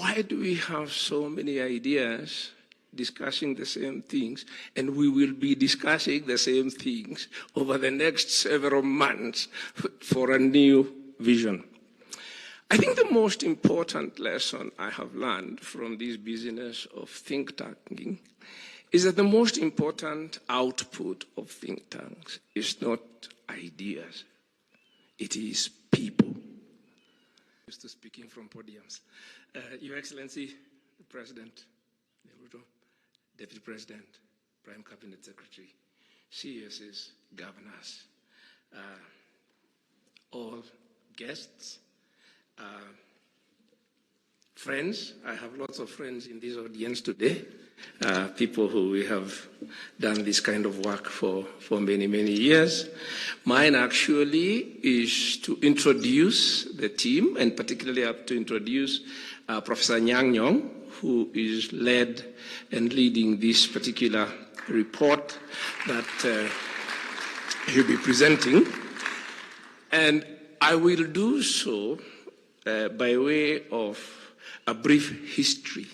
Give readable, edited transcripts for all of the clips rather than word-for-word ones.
why do we have so many ideas discussing the same things, and we will be discussing the same things over the next several months for a new vision? I think the most important lesson I have learned from this business of think tanking is that the most important output of think tanks is not ideas, it is people. Used to speaking from podiums. Your Excellency, the President, Deputy President, Prime Cabinet Secretary, CSs, governors, all guests, friends. I have lots of friends in this audience today, people who we have done this kind of work for many, many years. Mine actually is to introduce the team, and particularly have to introduce Professor Nyang Nyong, who is led and leading this particular report that he'll be presenting. And I will do so by way of a brief history,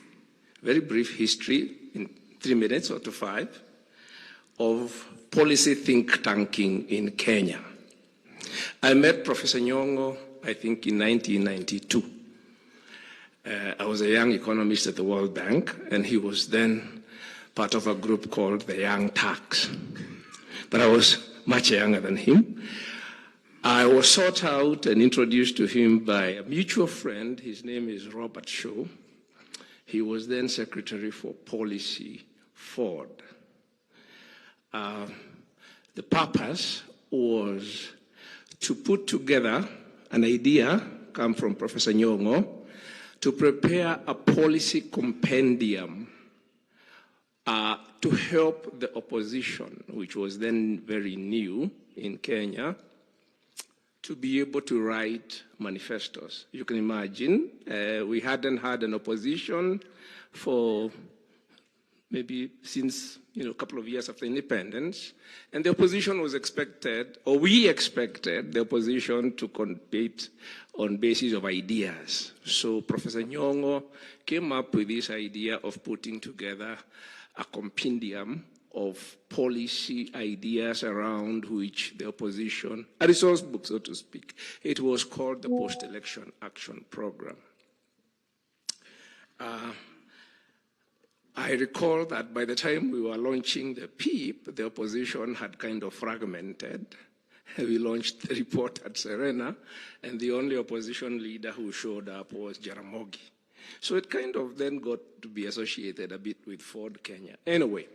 very brief history in 3 minutes or to 5 of policy think tanking in Kenya. I met Professor Nyong'o, I think, in 1992. I was a young economist at the World Bank, and he was then part of a group called the Young Turks. But I was much younger than him. I was sought out and introduced to him by a mutual friend. His name is Robert Shaw. He was then Secretary for Policy, Ford. The purpose was to put together an idea, come from Professor Nyong'o, to prepare a policy compendium to help the opposition, which was then very new in Kenya, to be able to write manifestos. You can imagine, we hadn't had an opposition for maybe since a couple of years after independence, and the opposition was expected, or we expected the opposition to compete on basis of ideas. So Professor Nyong'o came up with this idea of putting together a compendium of policy ideas around which the opposition, a resource book, so to speak. It was called the Post-Election Action Program. I recall that by the time we were launching the PEEP, the opposition had kind of fragmented. We launched the report at Serena, and the only opposition leader who showed up was Jaramogi. So it kind of then got to be associated a bit with Ford Kenya. Anyway,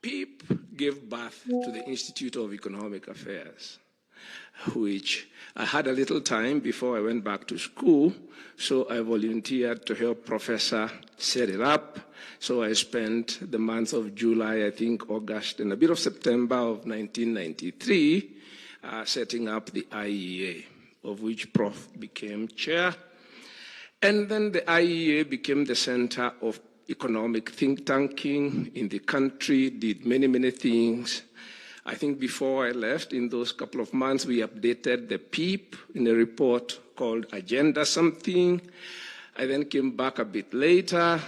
PEEP gave birth to the Institute of Economic Affairs, which I had a little time before I went back to school, so I volunteered to help Professor set it up. So I spent the months of July, I think August, and a bit of September of 1993 setting up the IEA, of which Prof became chair. And then the IEA became the center of economic think tanking in the country, did many, many things. I think before I left, in those couple of months, we updated the PEEP in a report called Agenda Something. I then came back a bit later.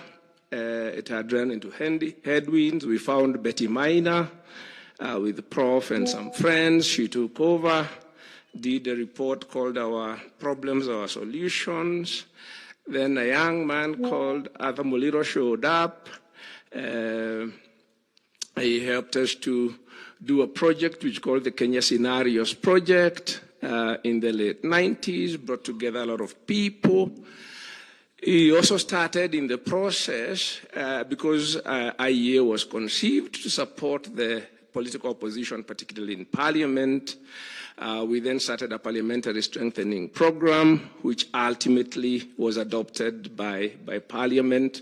It had run into headwinds. We found Betty Minor with the Prof and some friends. She took over, did a report called Our Problems, Our Solutions. Then a young man called Arthur Muliro showed up. He helped us to do a project which called the Kenya Scenarios Project in the late 90s, brought together a lot of people. He also started in the process because IEA was conceived to support the political opposition, particularly in parliament. We then started a parliamentary strengthening program, which ultimately was adopted by parliament.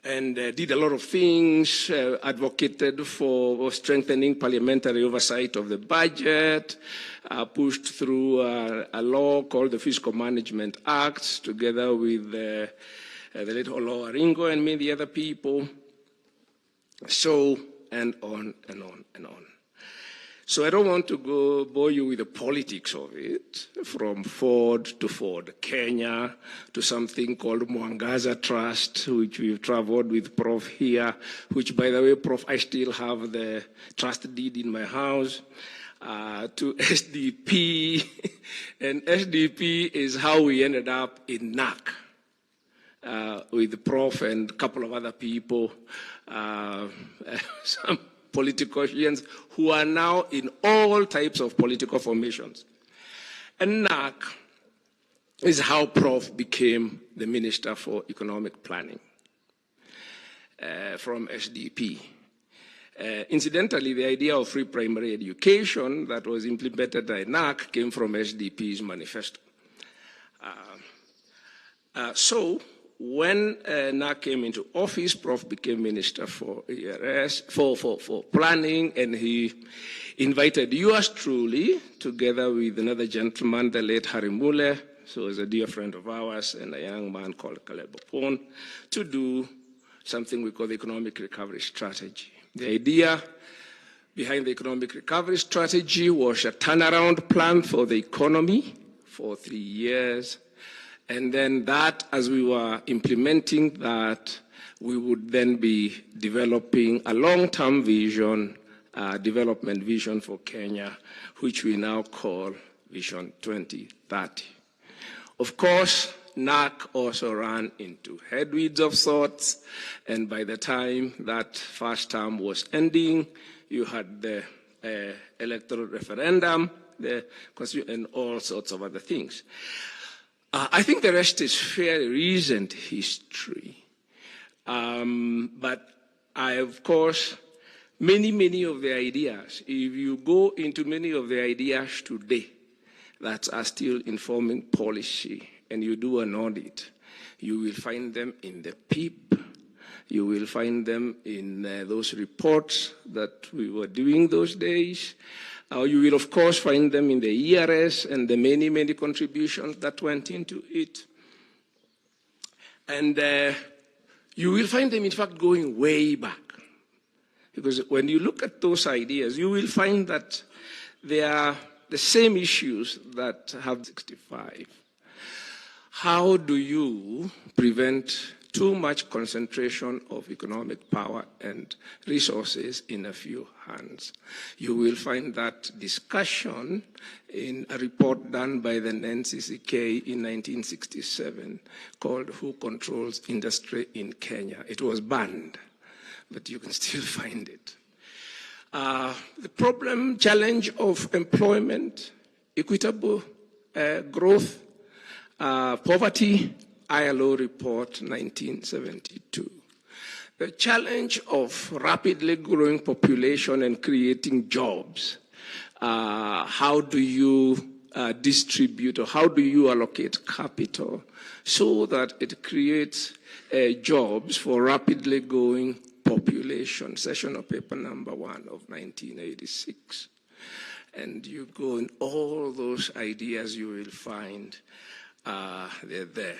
And did a lot of things, advocated for strengthening parliamentary oversight of the budget, pushed through a law called the Fiscal Management Act, together with the late Olo Aringo and many other people. So, and on and on and on. So I don't want to bore you with the politics of it, from Ford to Ford Kenya to something called Mwangaza Trust, which we've traveled with Prof here, which, by the way, Prof, I still have the trust deed in my house, to SDP. And SDP is how we ended up in NAC with the Prof and a couple of other people, some politicians who are now in all types of political formations. And NAC is how Prof became the Minister for Economic Planning from SDP. Incidentally, the idea of free primary education that was implemented by NAC came from SDP's manifesto. So when NAC came into office, Prof became Minister for ERS, for planning, and he invited yours truly, together with another gentleman, the late Harry Muller, who is a dear friend of ours, and a young man called Caleb Opon, to do something we call the Economic Recovery Strategy. The idea behind the Economic Recovery Strategy was a turnaround plan for the economy for 3 years. And then that, as we were implementing that, we would then be developing a long-term vision, development vision for Kenya, which we now call Vision 2030. Of course, NAC also ran into headwinds of sorts, and by the time that first term was ending, you had the electoral referendum, and all sorts of other things. I think the rest is fairly recent history. But of course, many of the ideas, if you go into many of the ideas today that are still informing policy, and you do an audit, you will find them in the PIP, you will find them in those reports that we were doing those days. You will, of course, find them in the ERS and the many contributions that went into it. And you will find them, in fact, going way back. Because when you look at those ideas, you will find that they are the same issues that have 65. How do you prevent too much concentration of economic power and resources in a few hands? You will find that discussion in a report done by the NCCK in 1967 called Who Controls Industry in Kenya. It was banned, but you can still find it. The challenge of employment, equitable growth, poverty, ILO report 1972. The challenge of rapidly growing population and creating jobs. How do you distribute, or how do you allocate capital so that it creates jobs for rapidly growing population? Session of paper number 1 of 1986. And you go in all those ideas, you will find they're there.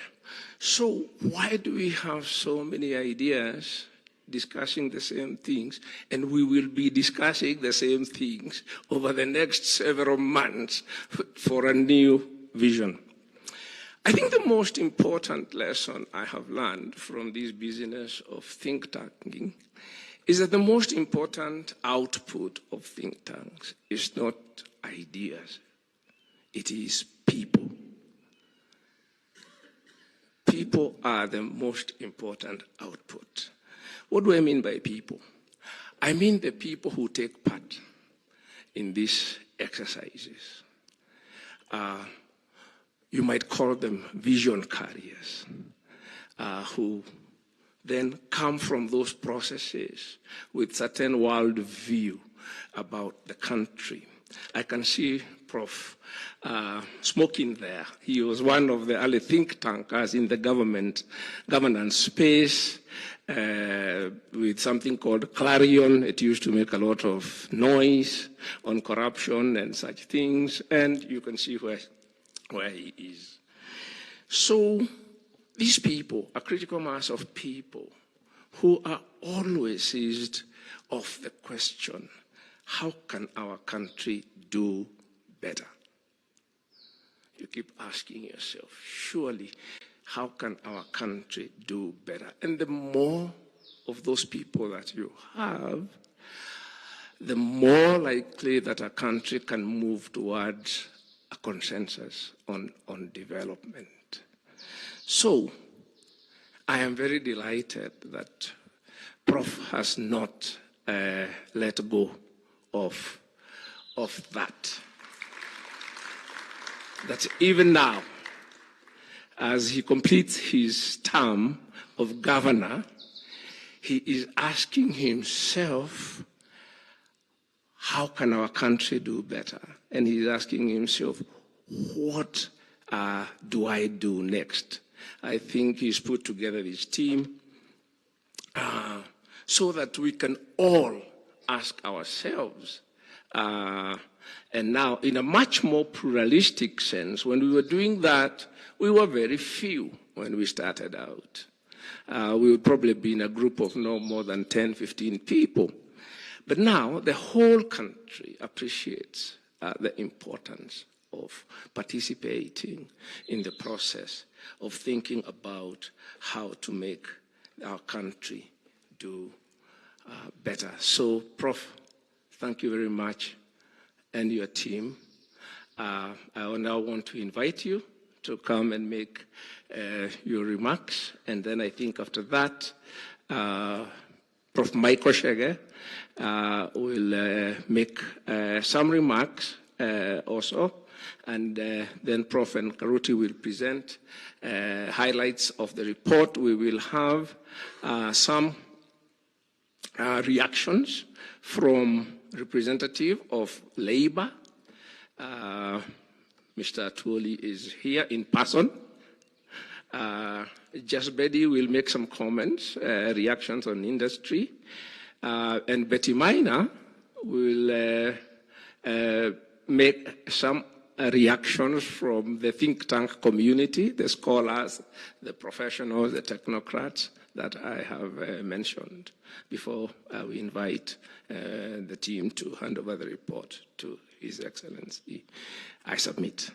So why do we have so many ideas discussing the same things, and we will be discussing the same things over the next several months for a new vision? I think the most important lesson I have learned from this business of think tanking is that the most important output of think tanks is not ideas, it is people. People are the most important output. What do I mean by people? I mean the people who take part in these exercises. You might call them vision carriers, who then come from those processes with certain world view about the country. I can see Prof. Smoking there. He was one of the early think tankers in the governance space with something called Clarion. It used to make a lot of noise on corruption and such things, and you can see where he is. So these people, a critical mass of people who are always seized of the question, how can our country do better? You keep asking yourself, surely, how can our country do better? And the more of those people that you have, the more likely that a country can move towards a consensus on development. So, I am very delighted that Prof has not let go of that. That even now, as he completes his term of governor, he is asking himself, how can our country do better? And he's asking himself, what do I do next? I think he's put together his team so that we can all ask ourselves, and now in a much more pluralistic sense. When we were doing that, we were very few when we started out. We would probably be in a group of no more than 10, 15 people. But now the whole country appreciates the importance of participating in the process of thinking about how to make our country do better. So, Prof, thank you very much, and your team. I now want to invite you to come and make your remarks, and then I think after that, Prof. Michael Shege will make some remarks also, and then Prof. Nkaruti will present highlights of the report. We will have some reactions from representative of Labour. Mr. Atuoli is here in person. Jasbedi will make some comments, reactions on industry. And Betty Minor will make some reactions from the think tank community, the scholars, the professionals, the technocrats that I have mentioned before we invite the team to hand over the report to His Excellency. I submit.